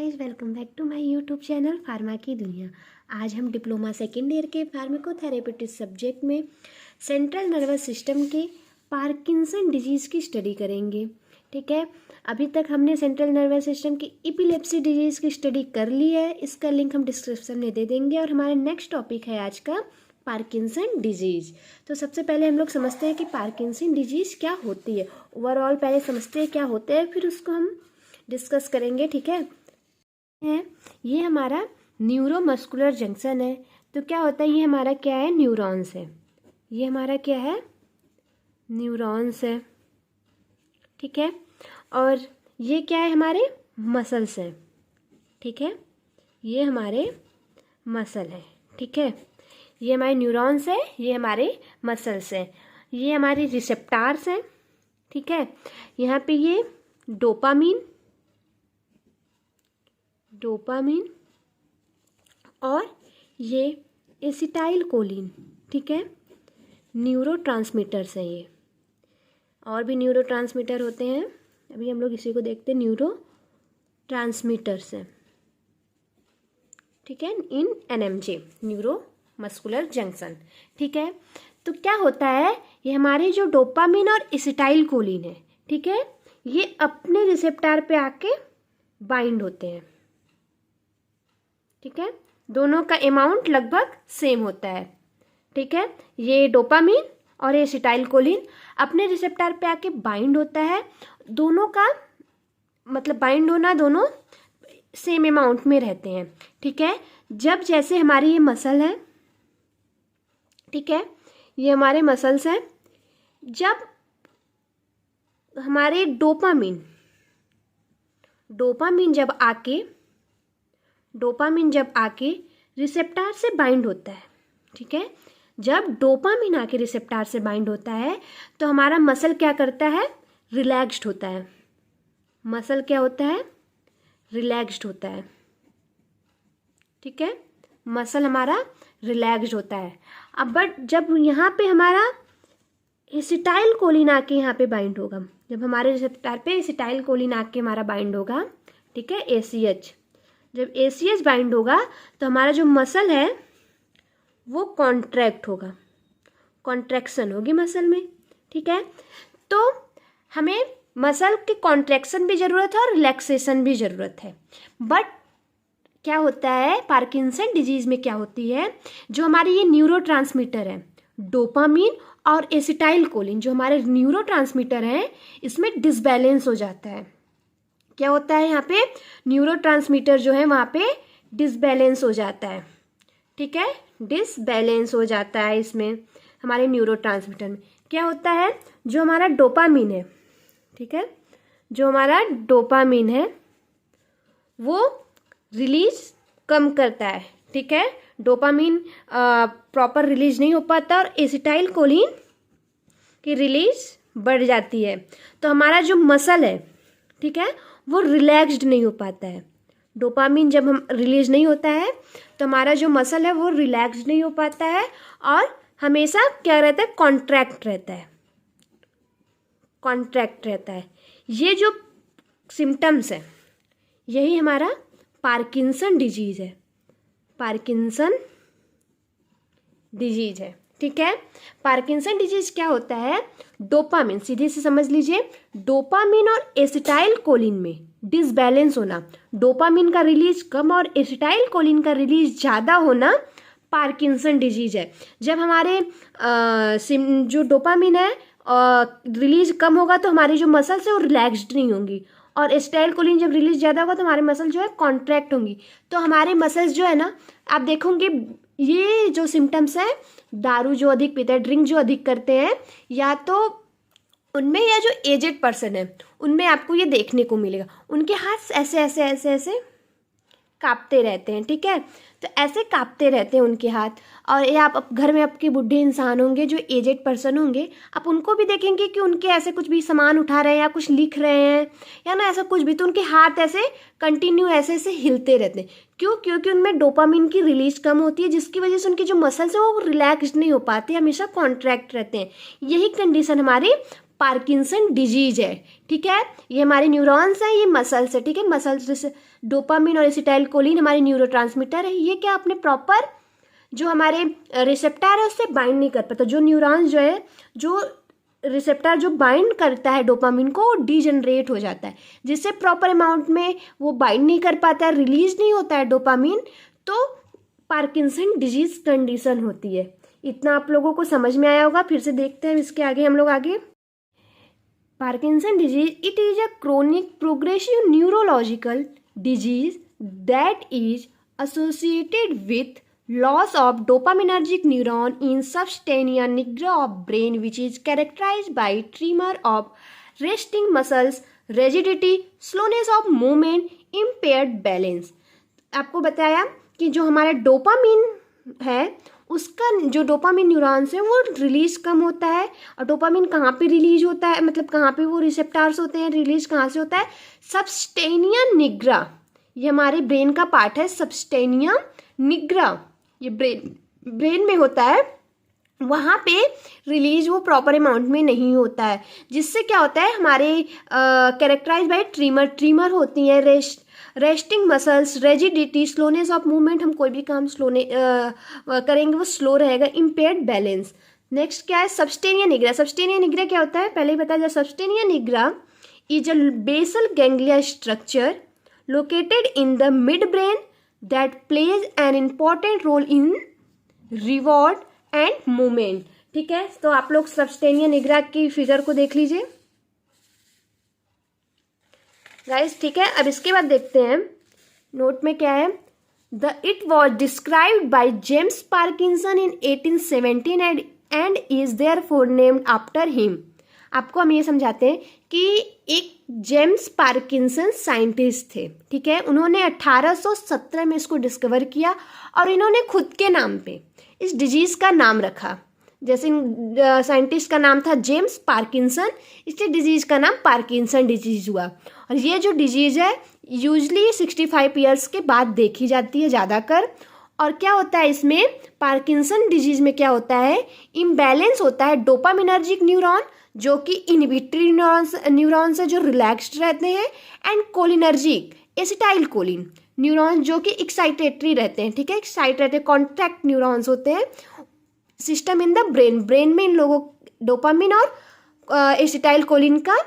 Guys, welcome back to my YouTube channel pharma की दुनिया। आज हम डिप्लोमा सेकेंड ईयर के फार्माकोथेरेपेटिक्स सब्जेक्ट में सेंट्रल नर्वस सिस्टम के पार्किंसन डिजीज़ की स्टडी करेंगे। ठीक है, अभी तक हमने सेंट्रल नर्वस सिस्टम की एपिलेप्सी डिजीज़ की स्टडी कर ली है। इसका लिंक हम डिस्क्रिप्शन में दे देंगे। और हमारा नेक्स्ट टॉपिक है आज का पार्किंसन डिजीज़। तो सबसे पहले हम लोग समझते हैं कि पार्किंसन डिजीज़ क्या होती है। ओवरऑल पहले समझते हैं क्या होते हैं, फिर उसको हम डिस्कस करेंगे। ठीक है, ये हमारा न्यूरोमस्कुलर जंक्शन है। तो क्या होता है, ये हमारा क्या है, न्यूरॉन्स है। ये हमारा क्या है, न्यूरॉन्स है। ठीक है, और ये क्या है, हमारे मसल्स हैं। ठीक है, ये हमारे मसल हैं। ठीक है, ये हमारे न्यूरॉन्स है, ये हमारे मसल्स हैं, ये हमारे रिसेप्टार्स हैं। ठीक है, यहाँ पे ये डोपामीन और ये एसिटाइल कोलिन, ठीक है, न्यूरोट्रांसमीटर्स हैं ये। और भी न्यूरोट्रांसमीटर होते हैं, अभी हम लोग इसी को देखते हैं। न्यूरोट्रांसमीटर्स हैं, ठीक है, इन एनएमजे, न्यूरो मस्कुलर जंक्शन। ठीक है, तो क्या होता है, ये हमारे जो डोपामिन और एसिटाइल कोलिन है, ठीक है, ये अपने रिसेप्टर पे आके बाइंड होते हैं। ठीक है, दोनों का अमाउंट लगभग सेम होता है। ठीक है, ये डोपामिन और एसिटाइल कोलिन अपने रिसेप्टर पे आके बाइंड होता है। दोनों का मतलब बाइंड होना, दोनों सेम अमाउंट में रहते हैं। ठीक है, जब जैसे हमारी ये मसल है, ठीक है, ये हमारे मसल्स हैं, जब हमारे डोपामिन जब आके रिसेप्टर से बाइंड होता है। ठीक है, जब डोपामिन आके रिसेप्टर से बाइंड होता है तो हमारा मसल क्या करता है, रिलैक्स्ड होता है। मसल क्या होता है, रिलैक्स्ड होता है। ठीक है, मसल हमारा रिलैक्स्ड होता है। अब बट जब यहाँ पे हमारा एसिटाइल कोलिन आके यहाँ पे बाइंड होगा, जब हमारे रिसेप्टर पे एसिटाइल कोलिन आके हमारा बाइंड होगा, ठीक है, ACH, जब ACH बाइंड होगा तो हमारा जो मसल है वो कॉन्ट्रैक्ट होगा, कॉन्ट्रैक्शन होगी मसल में। ठीक है, तो हमें मसल के कॉन्ट्रैक्शन भी ज़रूरत है और रिलैक्सेशन भी ज़रूरत है। बट क्या होता है, पार्किंसन डिजीज़ में क्या होती है, जो हमारी ये न्यूरोट्रांसमीटर है, डोपामिन और एसिटाइल कोलिन, जो हमारे न्यूरोट्रांसमीटर हैं, इसमें डिसबैलेंस हो जाता है। क्या होता है, यहाँ पे न्यूरोट्रांसमीटर जो है वहाँ पे डिसबैलेंस हो जाता है। ठीक है, डिसबैलेंस हो जाता है इसमें, हमारे न्यूरोट्रांसमीटर में क्या होता है, जो हमारा डोपामिन है, ठीक है, जो हमारा डोपामिन है वो रिलीज कम करता है। ठीक है, डोपामिन प्रॉपर रिलीज नहीं हो पाता और एसिटाइल कोलिन की रिलीज बढ़ जाती है। तो हमारा जो मसल है, ठीक है, वो रिलैक्स्ड नहीं हो पाता है। डोपामिन जब हम रिलीज नहीं होता है तो हमारा जो मसल है वो रिलैक्स्ड नहीं हो पाता है और हमेशा क्या रहता है, कॉन्ट्रैक्ट रहता है। ये जो सिम्टम्स है, यही हमारा पार्किंसन डिजीज़ है। पार्किंसन डिजीज़ है। ठीक है, पार्किंसन डिजीज क्या होता है, डोपामिन, सीधे से समझ लीजिए, डोपामिन और एसिटाइल कोलिन में डिसबैलेंस होना, डोपामिन का रिलीज कम और एसिटाइल कोलिन का रिलीज ज़्यादा होना पार्किंसन डिजीज है। जब हमारे जो डोपामिन है रिलीज कम होगा तो हमारी जो मसल्स है वो रिलैक्स्ड नहीं होंगी, और एसिटाइल कोलिन जब रिलीज ज़्यादा होगा तो हमारे मसल जो है कॉन्ट्रैक्ट होंगी। तो हमारे मसल्स जो है ना, आप देखोगे ये जो सिम्टम्स हैं, दारू जो अधिक पीते हैं, ड्रिंक जो अधिक करते हैं, या तो उनमें, या जो एजेड पर्सन है उनमें आपको ये देखने को मिलेगा, उनके हाथ ऐसे ऐसे ऐसे ऐसे कांपते रहते हैं। ठीक है, तो ऐसे कांपते रहते हैं उनके हाथ। और ये आप घर में आपके बूढ़े इंसान होंगे जो एजेड पर्सन होंगे, आप उनको भी देखेंगे कि उनके ऐसे कुछ भी सामान उठा रहे हैं या कुछ लिख रहे हैं या ना ऐसा कुछ भी, तो उनके हाथ ऐसे कंटिन्यू ऐसे ऐसे हिलते रहते हैं। क्यों? क्योंकि उनमें डोपामिन की रिलीज कम होती है, जिसकी वजह से उनके जो मसल्स हैं वो रिलैक्स्ड नहीं हो पाते, हमेशा कॉन्ट्रैक्ट रहते हैं। यही कंडीशन हमारी पार्किंसन डिजीज है, ठीक है। ये हमारे न्यूरॉन्स हैं, ये मसल्स है, ठीक है। मसल्स जैसे डोपामिन और एसिटाइलकोलिन हमारे न्यूरोट्रांसमीटर है। ये क्या अपने प्रॉपर जो हमारे रिसेप्टर है उससे बाइंड नहीं कर पाता। जो न्यूरॉन्स जो है, जो रिसेप्टर जो बाइंड करता है डोपामिन को, वो डिजनरेट हो जाता है, जिससे प्रॉपर अमाउंट में वो बाइंड नहीं कर पाता है, रिलीज नहीं होता है डोपामिन, तो पार्किंसन डिजीज कंडीशन होती है। इतना आप लोगों को समझ में आया होगा। फिर से देखते हैं इसके आगे हम लोग आगे। Parkinson disease it is a chronic progressive neurological disease that is associated with loss of dopaminergic neuron in substantia nigra of brain, which is characterized by tremor of resting muscles, rigidity, slowness of movement, impaired balance। आपको बताया कि जो हमारा dopamine है उसका जो dopamine neurons है वो रिलीज कम होता है। और डोपामिन कहाँ पे रिलीज होता है, मतलब कहाँ पे वो रिसेप्टार्स होते हैं, रिलीज कहाँ से होता है? सबस्टेनिया निग्रा, ये हमारे ब्रेन का पार्ट है। सबस्टेनिया निग्रा ये ब्रेन में होता है, वहाँ पे रिलीज वो प्रॉपर अमाउंट में नहीं होता है, जिससे क्या होता है हमारे कैरेक्टराइज बाय ट्रीमर होती हैं, resting muscles, rigidity, slowness of movement, हम कोई भी काम करेंगे वो स्लो रहेगा, इम्पेयर्ड बैलेंस। नेक्स्ट क्या है? सबस्टेनिया निग्रा। सबस्टेनिया निग्रा क्या होता है पहले ही बताया जाए। Substantia nigra is a basal ganglia structure located in the midbrain that plays an important role in reward and movement, ठीक है। तो आप लोग सबस्टेनिया निग्रा की फिगर को देख लीजिए गाइस, ठीक है। अब इसके बाद देखते हैं नोट में क्या है। It was described by James Parkinson in 1817 and is therefore named after him। आपको हम ये समझाते हैं कि एक जेम्स पार्किंसन साइंटिस्ट थे, ठीक है। उन्होंने 1817 में इसको डिस्कवर किया और इन्होंने खुद के नाम पे इस डिजीज का नाम रखा। जैसे साइंटिस्ट का नाम था जेम्स पार्किंसन, इसलिए डिजीज का नाम पार्किंसन डिजीज हुआ। और ये जो डिजीज है यूजली 65 ईयर्स के बाद देखी जाती है ज़्यादातर। और क्या होता है इसमें, पार्किंसन डिजीज में क्या होता है, इम्बैलेंस होता है डोपामिनर्जिक न्यूरॉन जो कि इनहिबिटरी न्यूरॉन्स है जो रिलैक्स्ड रहते हैं, एंड कोलिनर्जिक एसिटाइलकोलिन न्यूरॉन्स जो कि एक्साइटेटरी रहते हैं, ठीक है। एक्साइट रहते हैं, कॉन्ट्रैक्ट न्यूरॉन्स होते हैं। सिस्टम इन द ब्रेन में इन लोगों डोपामिन और एसिटाइलकोलिन का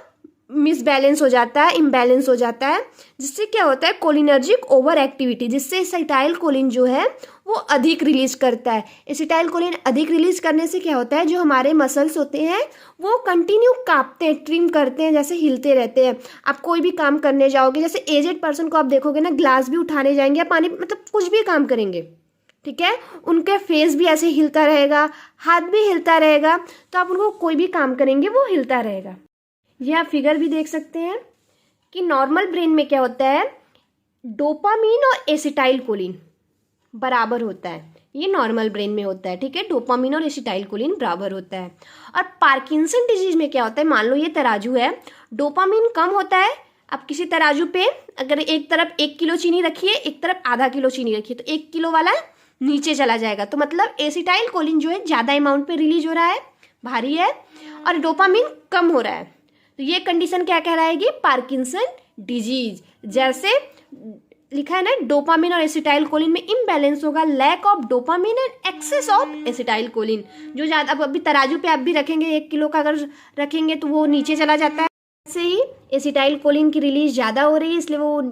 मिसबैलेंस हो जाता है, इम्बैलेंस हो जाता है, जिससे क्या होता है कोलिनर्जिक ओवर एक्टिविटी, जिससे एसिटाइलकोलिन जो है वो अधिक रिलीज करता है। एसिटाइलकोलिन अधिक रिलीज करने से क्या होता है, जो हमारे मसल्स होते हैं वो कंटिन्यू कांपते हैं, ट्रिम करते हैं, जैसे हिलते रहते हैं। आप कोई भी काम करने जाओगे, जैसे एजेड पर्सन को आप देखोगे ना, ग्लास भी उठाने जाएंगे या पानी मतलब कुछ भी काम करेंगे, ठीक है, उनके फेस भी ऐसे हिलता रहेगा, हाथ भी हिलता रहेगा, तो आप उनको कोई भी काम करेंगे वो हिलता रहेगा। यह आप फिगर भी देख सकते हैं कि नॉर्मल ब्रेन में क्या होता है, डोपामीन और एसिटाइलकोलिन बराबर होता है। ये नॉर्मल ब्रेन में होता है, ठीक है, डोपामीन और एसिटाइलकोलिन बराबर होता है। और पार्किंसन डिजीज में क्या होता है, मान लो ये तराजू है, डोपामीन कम होता है। अब किसी तराजू पे अगर एक तरफ 1 किलो चीनी रखिए, एक तरफ आधा किलो चीनी रखिए, तो 1 किलो वाला नीचे चला जाएगा। तो मतलब एसिटाइलकोलिन जो है ज़्यादा अमाउंट पे रिलीज हो रहा है, भारी है, और डोपामीन कम हो रहा है। तो ये कंडीशन क्या कहलाएगी, पार्किंसन डिजीज। जैसे लिखा है ना, डोपामिन और एसिटाइलकोलिन में इम्बैलेंस होगा, lack of dopamine and excess of acetylcholine. जो ज़्यादा, अब अभी तराजू पे आप भी रखेंगे, 1 किलो का अगर रखेंगे तो वो नीचे चला जाता है। ऐसे ही एसिटाइलकोलिन की रिलीज ज़्यादा हो रही है, इसलिए वो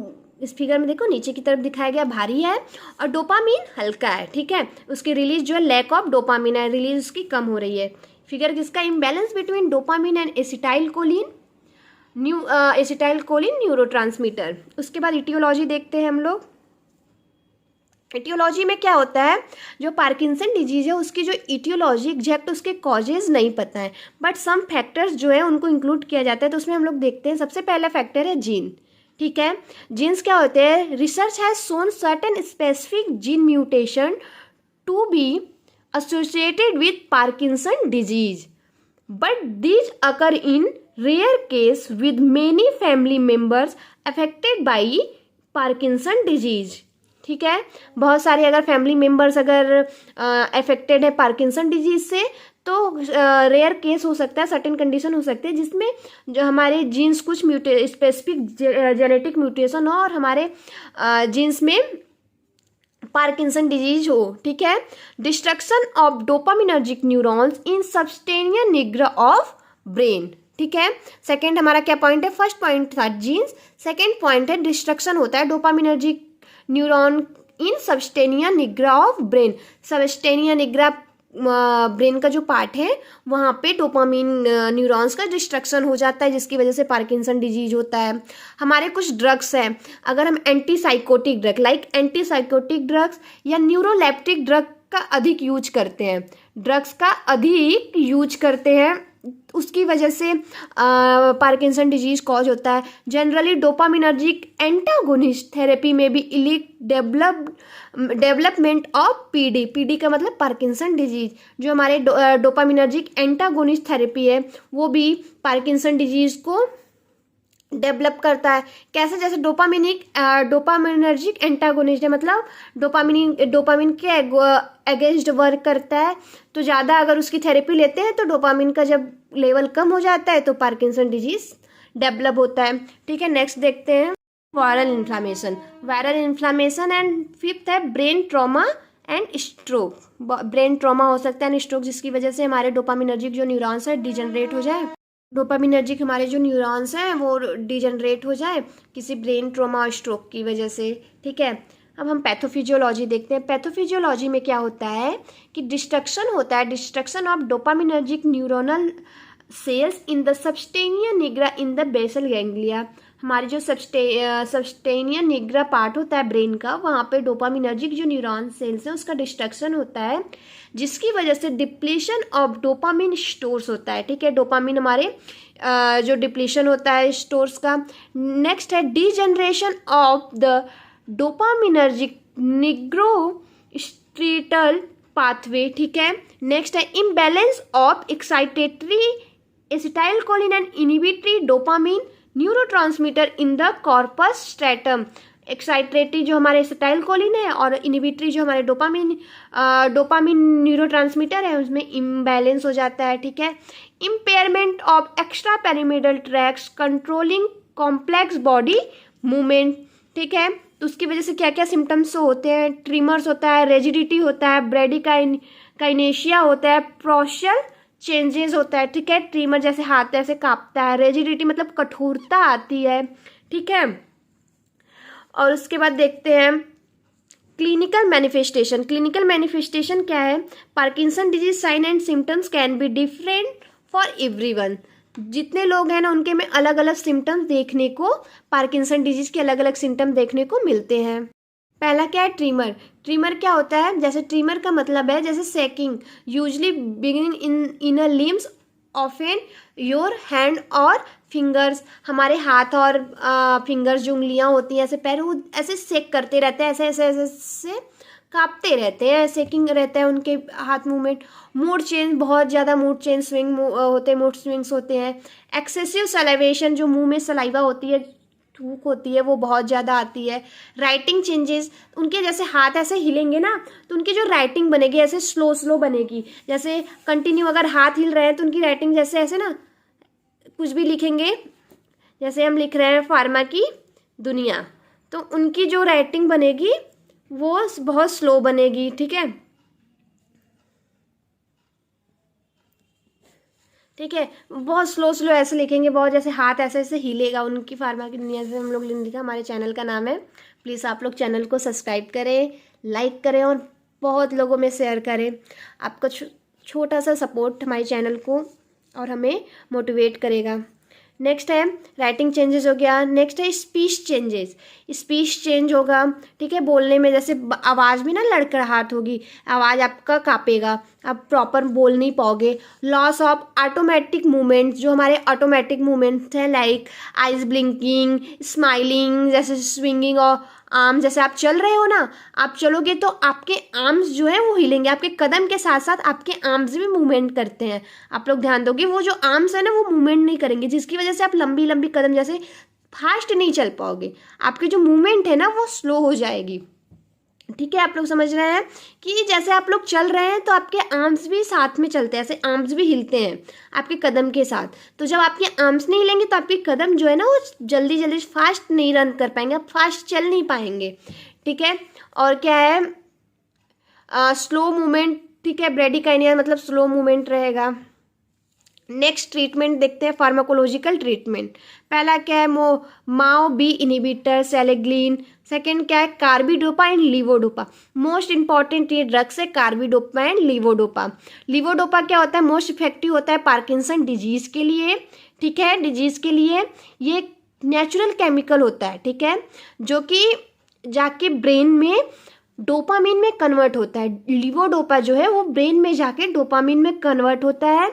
इस फिगर में देखो नीचे की तरफ दिखाया गया, भारी है, और डोपामिन हल्का है, ठीक है। उसकी रिलीज जो है लैक ऑफ डोपामिन है, रिलीज उसकी कम हो रही है। फिगर किसका, imbalance between dopamine and acetylcholine, acetylcholine neurotransmitter. उसके बाद इटियोलॉजी देखते हैं हम लोग। इटियोलॉजी में क्या होता है, जो पार्किंसन डिजीज है उसकी जो इटियोलॉजी एग्जैक्ट उसके कॉजेज नहीं पता है, बट सम फैक्टर्स जो है उनको इंक्लूड किया जाता है। तो उसमें हम लोग देखते हैं, सबसे पहला फैक्टर है जीन, ठीक है। जीन्स क्या होते हैं, research has shown certain specific gene mutation to be associated with Parkinson disease, but these occur in rare case with many family members affected by Parkinson disease, ठीक है। बहुत सारे अगर फैमिली मेम्बर्स अगर अफेक्टेड है पार्किंसन डिजीज से, तो rare case हो सकता है, सर्टेन कंडीशन हो सकते हैं जिसमें जो हमारे जीन्स कुछ स्पेसिफिक जेनेटिक म्यूटेशन हो और हमारे जीन्स में पार्किंसन डिजीज हो, ठीक है। Destruction of dopaminergic neurons in substantia nigra of brain, ठीक है। सेकंड हमारा क्या पॉइंट है, फर्स्ट पॉइंट था जीन्स, सेकंड पॉइंट है डिस्ट्रक्शन होता है dopaminergic neuron in substantia nigra of brain. Substantia nigra brain का जो पार्ट है वहाँ पे डोपामिन न्यूरॉन्स का डिस्ट्रक्शन हो जाता है जिसकी वजह से पार्किंसन डिजीज होता है। हमारे कुछ ड्रग्स हैं, अगर हम antipsychotic drug like antipsychotic drugs या न्यूरोलेप्टिक ड्रग का अधिक यूज करते हैं, ड्रग्स का अधिक यूज करते हैं, उसकी वजह से पार्किंसन डिजीज कॉज होता है। जनरली डोपामिनर्जिक एंटागोनिस्ट थेरेपी में भी इलीक डेवलपमेंट ऑफ पीडी, पीडी का मतलब पार्किंसन डिजीज, जो हमारे डोपामिनर्जिक एंटागोनिस्ट थेरेपी है वो भी पार्किंसन डिजीज को डेवलप करता है। कैसे, जैसे डोपामिनर्जिक एंटागोनिस्ट है, मतलब डोपामिन के अगेंस्ट वर्क करता है, तो ज़्यादा अगर उसकी थेरेपी लेते हैं तो डोपामिन का जब लेवल कम हो जाता है तो पार्किंसन डिजीज डेवलप होता है, ठीक है। नेक्स्ट देखते हैं वायरल इन्फ्लामेशन एंड फिफ्थ है brain trauma and stroke. Brain trauma हो सकता है एंड स्ट्रोक जिसकी वजह से हमारे डोपामिनर्जिक जो न्यूरॉन्स है डिजेनरेट हो जाए, डोपामिनर्जिक हमारे जो न्यूरॉन्स हैं वो डिजेनरेट हो जाए किसी ब्रेन ट्रॉमा और स्ट्रोक की वजह से, ठीक है। अब हम पैथोफिजियोलॉजी देखते हैं। पैथोफिजियोलॉजी में क्या होता है कि डिस्ट्रक्शन होता है, destruction of dopaminergic neuronal cells in the substantia nigra in the basal ganglia. हमारे जो सबस्टेनिया निग्रा पार्ट होता है ब्रेन का, वहाँ पे डोपामिनर्जिक जो न्यूरॉन सेल्स हैं उसका डिस्ट्रक्शन होता है जिसकी वजह से डिप्लीशन ऑफ डोपामिन स्टोर्स होता है, ठीक है। डोपामिन हमारे जो डिप्लीशन होता है स्टोर्स का। नेक्स्ट है degeneration of the dopaminergic nigrostriatal pathway, ठीक है। नेक्स्ट है imbalance of excitatory acetylcholine and inhibitory dopamine neurotransmitter in the corpus striatum. Excitatory जो हमारे एसिटाइलकोलिन है और इनहिबिटरी जो हमारे डोपामिन न्यूरोट्रांसमीटर है उसमें इम्बैलेंस हो जाता है, ठीक है। Impairment of extra pyramidal tracts controlling complex body movement, ठीक है। तो उसकी वजह से क्या क्या सिम्टम्स होते हैं, ट्रीमर्स होता है, रेजिडिटी होता है, ब्रेडिकाइनेशिया होता है, प्रोशल चेंजेस होता है, ठीक है। ट्रीमर जैसे हाथ ऐसे कांपता है, रेजिडिटी मतलब कठोरता आती है, ठीक है। और उसके बाद देखते हैं क्लिनिकल मैनिफेस्टेशन। क्लिनिकल मैनिफेस्टेशन क्या है, Parkinson disease sign and symptoms can be different for everyone. जितने लोग हैं ना उनके में अलग अलग सिम्टम्स देखने को, पार्किंसन डिजीज के अलग अलग सिम्टम देखने को मिलते हैं। पहला क्या है, ट्रीमर। ट्रीमर क्या होता है, जैसे ट्रीमर का मतलब है जैसे shaking, usually beginning in a limbs of an your hand और फिंगर्स। हमारे हाथ और फिंगर्स जो उंगलियां होती हैं ऐसे पैर वो ऐसे सेक करते रहते हैं, ऐसे ऐसे ऐसे ऐसे कांपते रहते हैं, सेकिंग रहता है उनके हाथ मूवमेंट। मूड चेंज, बहुत ज़्यादा मूड चेंज स्विंग होते हैं, मूड स्विंग्स होते हैं। एक्सेसिव सलाइवेशन, जो मुंह में सलाइवा होती है, थूक होती है, वो बहुत ज़्यादा आती है। राइटिंग चेंजेस, उनके जैसे हाथ ऐसे हिलेंगे ना तो उनकी जो राइटिंग बनेगी ऐसे स्लो स्लो बनेगी, जैसे कंटिन्यू अगर हाथ हिल रहे हैं तो उनकी राइटिंग जैसे ऐसे ना कुछ भी लिखेंगे, जैसे हम लिख रहे हैं फार्मा की दुनिया, तो उनकी जो राइटिंग बनेगी वो बहुत स्लो बनेगी, ठीक है। ठीक है, बहुत स्लो स्लो ऐसे लिखेंगे, बहुत जैसे हाथ ऐसे ऐसे हिलेगा, उनकी फार्मा की दुनिया से हम लोग लिखा। हमारे चैनल का नाम है, प्लीज़ आप लोग चैनल को सब्सक्राइब करें, लाइक करें और बहुत लोगों में शेयर करें। आपका छोटा सा सपोर्ट हमारे चैनल को और हमें मोटिवेट करेगा। नेक्स्ट है राइटिंग चेंजेस हो गया। नेक्स्ट है स्पीच चेंजेस, स्पीच चेंज होगा, ठीक है। बोलने में जैसे आवाज़ भी ना लड़खड़ाहट होगी, आवाज़ आपका कांपेगा, आप प्रॉपर बोल नहीं पाओगे। लॉस ऑफ ऑटोमेटिक मूवमेंट्स, जो हमारे ऑटोमेटिक मूवमेंट्स हैं लाइक आइज ब्लिंकिंग, स्माइलिंग, जैसे स्विंगिंग और आर्म, जैसे आप चल रहे हो ना, आप चलोगे तो आपके आर्म्स जो है वो हिलेंगे, आपके कदम के साथ साथ आपके आर्म्स भी मूवमेंट करते हैं। आप लोग ध्यान दोगे, वो जो आर्म्स है ना वो मूवमेंट नहीं करेंगे, जिसकी वजह से आप लंबी लंबी कदम जैसे फास्ट नहीं चल पाओगे, आपकी जो मूवमेंट है ना वो स्लो हो जाएगी। ठीक है, आप लोग समझ रहे हैं कि जैसे आप लोग चल रहे हैं तो आपके आर्म्स भी साथ में चलते हैं, ऐसे आर्म्स भी हिलते हैं आपके कदम के साथ। तो जब आपके आर्म्स नहीं हिलेंगे तो आपके कदम जो है ना वो जल्दी जल्दी फास्ट नहीं रन कर पाएंगे, आप फास्ट चल नहीं पाएंगे। ठीक है, और क्या है, स्लो मूवमेंट। ठीक है, ब्रेडिकाइनिया मतलब स्लो मूवमेंट रहेगा। नेक्स्ट ट्रीटमेंट देखते हैं, फार्माकोलॉजिकल ट्रीटमेंट। पहला क्या है, माओ बी इनहिबिटर, सेलेग्लिन। सेकंड क्या है, carbidopa and levodopa. Most important ये ड्रग्स है कार्बिडोपा एंड लीवोडोपा। लीवोडोपा क्या होता है, मोस्ट इफेक्टिव होता है पार्किंसन डिजीज के लिए। ठीक है, डिजीज के लिए ये नेचुरल केमिकल होता है। ठीक है, जो कि जाके ब्रेन में डोपामिन में कन्वर्ट होता है। लीवोडोपा जो है वो ब्रेन में जाके डोपामिन में कन्वर्ट होता है।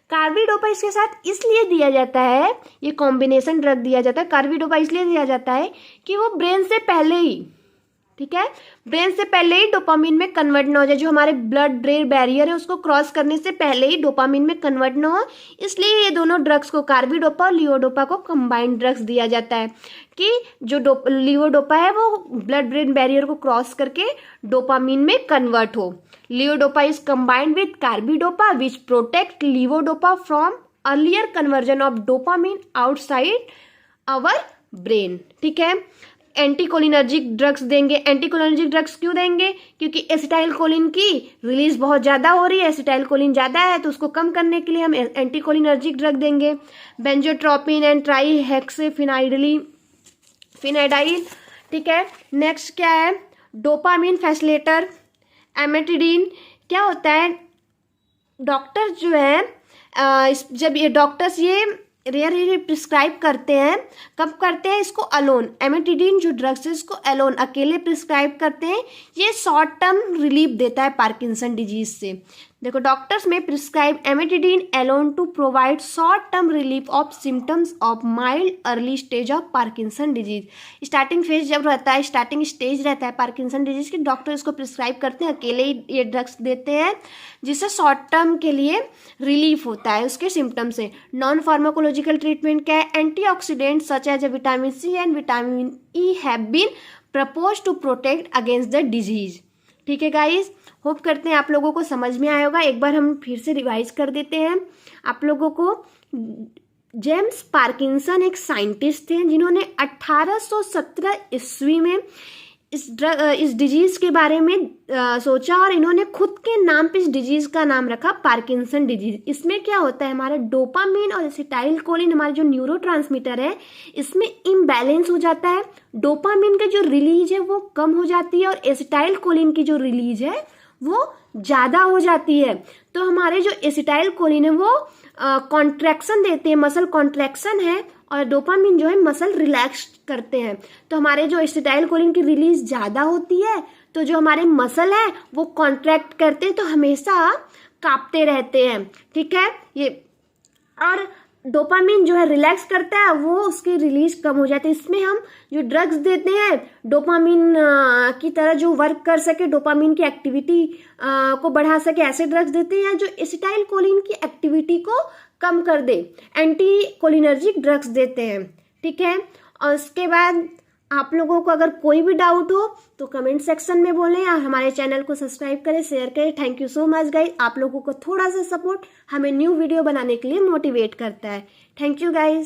कार्बिडोपा इसके साथ इसलिए दिया जाता है, ये कॉम्बिनेशन ड्रग दिया जाता है, कार्बिडोपा इसलिए दिया जाता है कि वो ब्रेन से पहले ही, ठीक है, ब्रेन से पहले ही डोपामिन में कन्वर्ट ना हो जाए, जो हमारे ब्लड ब्रेन बैरियर है उसको क्रॉस करने से पहले ही डोपामिन में कन्वर्ट ना हो। इसलिए ये दोनों ड्रग्स को, कार्बिडोपा और लीवोडोपा को कंबाइंड ड्रग्स दिया जाता है कि जो लीवोडोपा है वो ब्लड ब्रेन बैरियर को क्रॉस करके डोपामिन में कन्वर्ट हो। Levodopa is combined with carbidopa which protect levodopa from earlier conversion of dopamine outside our brain. ठीक है, एंटीकोलिनर्जिक ड्रग्स देंगे। एंटीकोलिनर्जिक ड्रग्स क्यों देंगे, क्योंकि एसिटाइलकोलिन की रिलीज बहुत ज़्यादा हो रही है, एसिटाइलकोलिन ज़्यादा है तो उसको कम करने के लिए हम एंटीकोलिनर्जिक ड्रग देंगे। बेंजोट्रोपिन एंड ट्राईहेक्सेफिनाइडाइल। ठीक है, नेक्स्ट क्या है, डोपामिन फैसिलेटर, एमेटिडीन। क्या होता है, डॉक्टर जो है जब ये डॉक्टर्स ये रेयर प्रिस्क्राइब करते हैं, कब करते हैं इसको अलोन। एमेटिडीन जो ड्रग्स है इसको अलोन अकेले प्रिस्क्राइब करते हैं। ये शॉर्ट टर्म रिलीफ देता है पार्किंसन डिजीज से। देखो, डॉक्टर्स में prescribe amantadine alone to provide short term relief of symptoms of mild early stage of Parkinson disease. Starting phase जब रहता है, स्टार्टिंग स्टेज रहता है पार्किंसन डिजीज की, डॉक्टर इसको प्रिस्क्राइब करते हैं, अकेले ही ये ड्रग्स देते हैं जिससे शॉर्ट टर्म के लिए रिलीफ होता है उसके सिम्टम से। नॉन फार्माकोलॉजिकल ट्रीटमेंट क्या है, antioxidant such as vitamin C and vitamin E have been propose to protect against the disease. ठीक है गाइज, होप करते हैं आप लोगों को समझ में आया होगा। एक बार हम फिर से रिवाइज कर देते हैं आप लोगों को। जेम्स पार्किंसन एक साइंटिस्ट थे जिन्होंने 1817 ईस्वी में इस डिजीज के बारे में सोचा और इन्होंने खुद के नाम पे इस डिजीज का नाम रखा पार्किंसन डिजीज। इसमें क्या होता है, हमारा डोपामिन और एसिटाइलकोलिन हमारे जो न्यूरोट्रांसमीटर है इसमें इम्बैलेंस हो जाता है। डोपामिन का जो रिलीज है वो कम हो जाती है और एसिटाइलकोलिन की जो रिलीज है वो ज़्यादा हो जाती है। तो हमारे जो एसिटाइलकोलिन है वो कॉन्ट्रैक्शन देते हैं, मसल कॉन्ट्रैक्शन है, और डोपामिन जो है मसल रिलैक्स करते हैं। तो हमारे जो एसिटाइलकोलिन की रिलीज ज़्यादा होती है तो जो हमारे मसल है वो कॉन्ट्रैक्ट करते हैं, तो हमेशा कांपते रहते हैं। ठीक है, ये और डोपामिन जो है रिलैक्स करता है, वो उसकी रिलीज कम हो जाती है। इसमें हम जो ड्रग्स देते हैं डोपामिन की तरह जो वर्क कर सके, डोपामिन की एक्टिविटी को बढ़ा सके, ऐसे ड्रग्स देते हैं जो एसिटाइलकोलिन की एक्टिविटी को कम कर दे, एंटी कोलिनर्जिक ड्रग्स देते हैं। ठीक है, और उसके बाद आप लोगों को अगर कोई भी डाउट हो तो कमेंट सेक्शन में बोलें और हमारे चैनल को सब्सक्राइब करें, शेयर करें। Thank you so much guys, आप लोगों को थोड़ा सा सपोर्ट हमें न्यू वीडियो बनाने के लिए मोटिवेट करता है। Thank you guys.